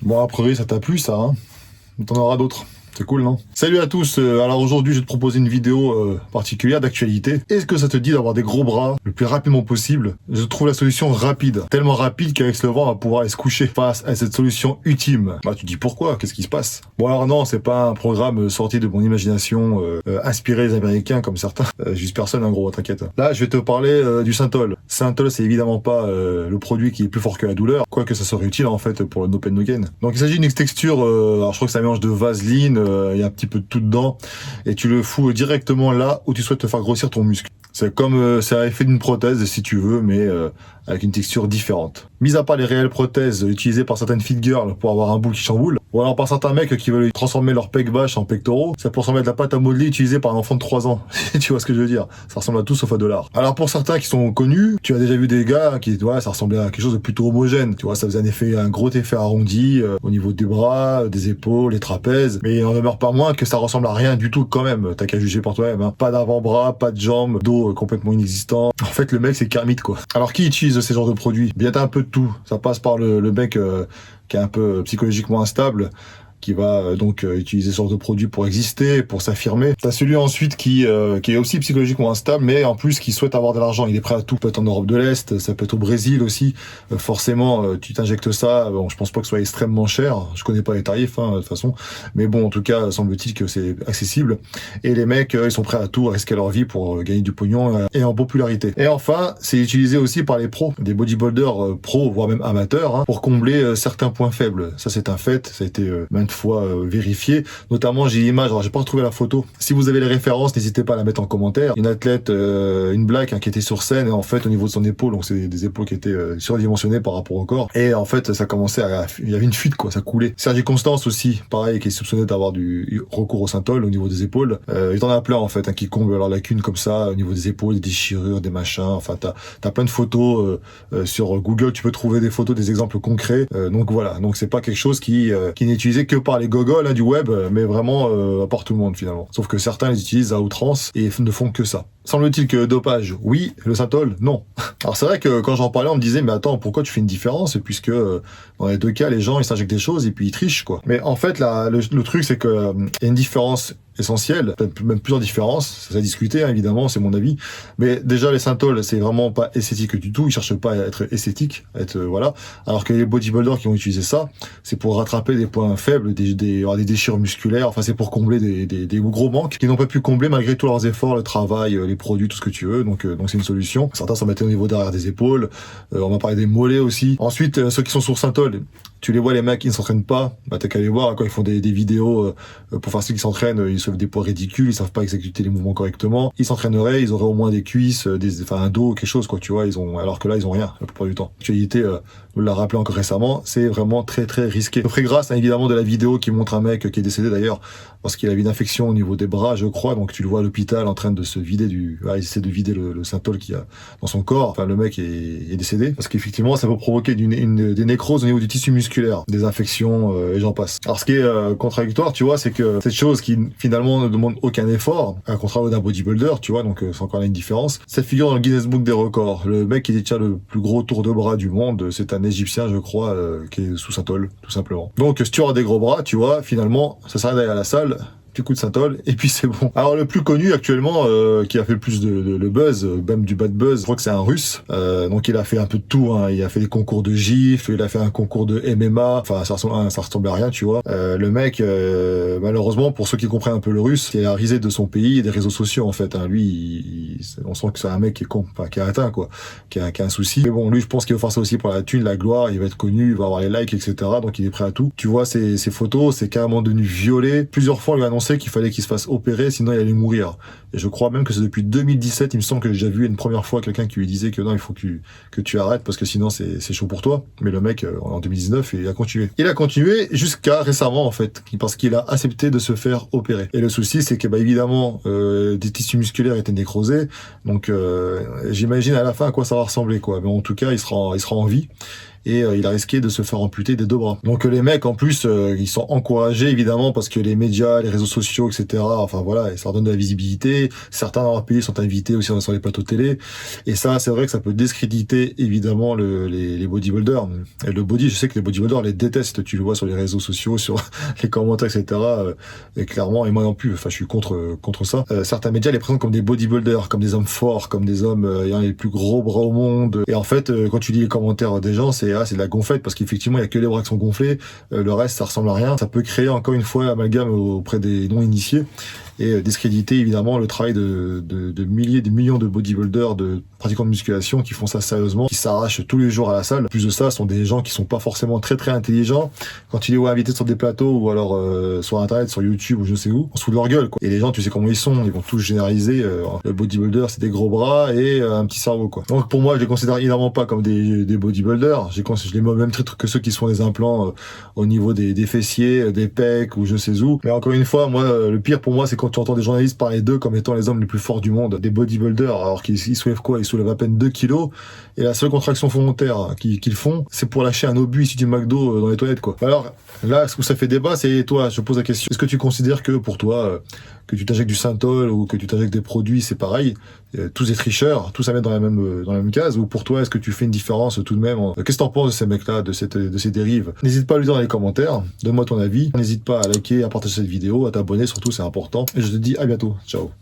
Bon, a priori, ça t'a plu, ça, hein? T'en auras d'autres. C'est cool, non? Salut à tous, alors aujourd'hui je vais te proposer une vidéo particulière d'actualité. Est-ce que ça te dit d'avoir des gros bras le plus rapidement possible? Je trouve la solution rapide, tellement rapide qu'avec ce vent on va pouvoir aller se coucher face à cette solution ultime. Bah tu te dis pourquoi? Qu'est-ce qui se passe? Bon alors non, c'est pas un programme sorti de mon imagination, inspiré des Américains comme certains. Juste personne, hein, gros, t'inquiète. Là je vais te parler du Synthol. Synthol c'est évidemment pas le produit qui est plus fort que la douleur, quoique ça serait utile en fait pour le no pain no gain. Donc il s'agit d'une texture, alors je crois que c'est un mélange de vaseline, il y a un petit peu de tout dedans, et tu le fous directement là où tu souhaites te faire grossir ton muscle. C'est comme c'est l'effet d'une prothèse si tu veux, mais avec une texture différente. Mis à part les réelles prothèses utilisées par certaines fit girls pour avoir un boule qui chamboule, ou alors par certains mecs qui veulent transformer leur pec vache en pectoraux, c'est pour s'en mettre la pâte à modeler utilisée par un enfant de 3 ans. Tu vois ce que je veux dire? Ça ressemble à tout sauf à de l'art. Alors pour certains qui sont connus, tu as déjà vu des gars qui, ouais, ça ressemblait à quelque chose de plutôt homogène. Tu vois, ça faisait un gros effet arrondi au niveau des bras, des épaules, les trapèzes, mais il n'en demeure pas moins que ça ressemble à rien du tout quand même. T'as qu'à juger par toi-même, hein. Pas d'avant-bras, pas de jambes, dos complètement inexistant. En fait, le mec c'est Kermit quoi. Alors qui utilise ces genres de produits? Bien t'as un peu de tout. Ça passe par le mec qui est un peu psychologiquement instable, qui va donc utiliser ce genre de produit pour exister, pour s'affirmer. T'as celui ensuite qui est aussi psychologiquement instable, mais en plus qui souhaite avoir de l'argent. Il est prêt à tout. Ça peut être en Europe de l'Est, ça peut être au Brésil aussi. Forcément, tu t'injectes ça. Bon, je pense pas que ce soit extrêmement cher. Je connais pas les tarifs, hein, de toute façon. Mais bon, en tout cas, semble-t-il que c'est accessible. Et les mecs, ils sont prêts à tout, à risquer leur vie pour gagner du pognon et en popularité. Et enfin, c'est utilisé aussi par les pros, des bodybuilders pros, voire même amateurs, hein, pour combler certains points faibles. Ça, c'est un fait. Ça a été maintes fois vérifié. Notamment, j'ai l'image, alors j'ai pas retrouvé la photo. Si vous avez les références, n'hésitez pas à la mettre en commentaire. Une athlète, une black, hein, qui était sur scène, et en fait, au niveau de son épaule, donc c'est des épaules qui étaient surdimensionnées par rapport au corps. Et en fait, ça commençait il y avait une fuite, quoi, ça coulait. Sergi Constance aussi, pareil, qui est soupçonné d'avoir du recours au Synthol au niveau des épaules. Il y en a plein, en fait, hein, qui comblent leurs lacunes comme ça, au niveau des épaules, des déchirures, des machins. Enfin, t'as plein de photos sur Google, tu peux trouver des photos, des exemples concrets. Donc voilà. Donc c'est pas quelque chose qui n'est utilisé que par les gogoles hein, du web, mais vraiment par tout le monde finalement. Sauf que certains les utilisent à outrance et ne font que ça. Semble-t-il que dopage, oui, le Synthol, non. Alors c'est vrai que quand j'en parlais, on me disait, mais attends, pourquoi tu fais une différence? Puisque dans les deux cas, les gens, ils s'injectent des choses et puis ils trichent, quoi. Mais en fait, là, le truc, c'est que y a une différence essentielle, même plusieurs différences, ça s'est discuté, hein, évidemment, c'est mon avis. Mais déjà, les Synthol, c'est vraiment pas esthétique du tout, ils cherchent pas à être esthétiques, à être, voilà. Alors que les bodybuilders qui ont utilisé ça, c'est pour rattraper des points faibles, des déchirures musculaires, enfin, c'est pour combler des gros manques qu'ils n'ont pas pu combler malgré tous leurs efforts, le travail, les produits, tout ce que tu veux. Donc c'est une solution. Certains s'en mettaient au niveau derrière des épaules. On va parler des mollets aussi. Ensuite, ceux qui sont sur Synthol, tu les vois, les mecs qui ne s'entraînent pas, bah t'as qu'à les voir quand ils font des vidéos pour faire ceux qui s'entraînent, ils soulèvent des poids ridicules, ils savent pas exécuter les mouvements correctement. Ils s'entraîneraient, ils auraient au moins des cuisses, un dos, quelque chose, quoi, tu vois, alors que là ils ont rien la plupart du temps. L'actualité nous l'a rappelé encore récemment, c'est vraiment très très risqué. Je ferai grâce évidemment de la vidéo qui montre un mec qui est décédé d'ailleurs parce qu'il avait une infection au niveau des bras, je crois, donc tu le vois à l'hôpital en train de se vider il essaie de vider le Synthol qu'il y a dans son corps. Enfin, le mec est décédé parce qu'effectivement ça peut provoquer des nécroses au niveau du tissu musculaire, des infections et j'en passe. Alors ce qui est contradictoire, tu vois, c'est que cette chose qui finalement ne demande aucun effort, à contrario d'un bodybuilder, tu vois, donc c'est encore là une différence. Ça figure dans le Guinness Book des records. Le mec qui détient le plus gros tour de bras du monde, c'est un Égyptien, je crois, qui est sous Synthol, tout simplement. Donc si tu auras des gros bras, tu vois, finalement, ça sert à d'aller à la salle, du coup de Synthol, et puis c'est bon. Alors le plus connu actuellement, qui a fait le plus de buzz, même du bad buzz, je crois que c'est un Russe. Donc il a fait un peu de tout, hein. Il a fait des concours de gifs, il a fait un concours de MMA, enfin ça ressemble à rien, tu vois. Le mec, malheureusement, pour ceux qui comprennent un peu le russe, il a risé de son pays et des réseaux sociaux en fait. Hein. Lui, on sent que c'est un mec qui est con, enfin qui est atteint quoi, qui a un souci. Mais bon, lui, je pense qu'il va faire ça aussi pour la thune, la gloire, il va être connu, il va avoir les likes, etc. Donc il est prêt à tout. Tu vois, ces photos, c'est carrément devenu violet. Plusieurs fois, on lui a annoncé qu'il fallait qu'il se fasse opérer, sinon il allait mourir. Et je crois même que c'est depuis 2017, il me semble que j'ai déjà vu une première fois quelqu'un qui lui disait que non, il faut que tu arrêtes parce que sinon c'est chaud pour toi. Mais le mec, en 2019, il a continué. Il a continué jusqu'à récemment, en fait, parce qu'il a accepté de se faire opérer. Et le souci, c'est que, bah, évidemment, des tissus musculaires étaient nécrosés. Donc, j'imagine à la fin à quoi ça va ressembler, quoi. Mais en tout cas, il sera en vie. et il a risqué de se faire amputer des 2 bras. Donc les mecs en plus ils sont encouragés évidemment parce que les médias, les réseaux sociaux, etc. Enfin voilà, ça leur donne de la visibilité. Certains dans leur pays sont invités aussi sur les plateaux télé, et ça c'est vrai que ça peut discréditer évidemment les bodybuilders. Et le body, je sais que les bodybuilders les détestent, tu le vois sur les réseaux sociaux, sur les commentaires, etc. Et clairement, et moi non plus, enfin je suis contre ça. Certains médias les présentent comme des bodybuilders, comme des hommes forts, comme des hommes ayant les plus gros bras au monde. Et en fait, quand tu lis les commentaires des gens, c'est de la gonflette, parce qu'effectivement, il y a que les bras qui sont gonflés, le reste, ça ressemble à rien. Ça peut créer encore une fois amalgame auprès des non-initiés, et discréditer évidemment le travail de milliers, des millions de bodybuilders, de pratiquants de musculation qui font ça sérieusement, qui s'arrachent tous les jours à la salle. En plus de ça, ce sont des gens qui sont pas forcément très intelligents. Quand tu les vois invités sur des plateaux, ou alors sur internet, sur YouTube, ou je sais où, on se fout de leur gueule, quoi. Et les gens, tu sais comment ils sont, ils vont tous généraliser. Le bodybuilder, c'est des gros bras et un petit cerveau, quoi. Donc pour moi, je les considère évidemment pas comme des bodybuilders. Je les mets au même titre que ceux qui se font des implants au niveau des fessiers, des pecs, ou je sais où. Mais encore une fois, moi, le pire pour moi, c'est quand tu entends des journalistes parler d'eux comme étant les hommes les plus forts du monde, des bodybuilders, alors qu'ils soulèvent quoi? Ils soulèvent à peine 2 kilos, et la seule contraction volontaire qu'ils font, c'est pour lâcher un obus issu du McDo dans les toilettes, quoi. Alors, là, ce que ça fait débat, c'est toi, je pose la question, est-ce que tu considères que pour toi, que tu t'injectes du Synthol ou que tu t'injectes des produits, c'est pareil, tous des tricheurs, tous à mettre dans la même case, ou pour toi, est-ce que tu fais une différence tout de même Qu'est-ce que t'en penses de ces mecs-là, de ces dérives? N'hésite pas à le dire dans les commentaires, donne-moi ton avis, n'hésite pas à liker, à partager cette vidéo, à t'abonner, surtout c'est important, et je te dis à bientôt, ciao.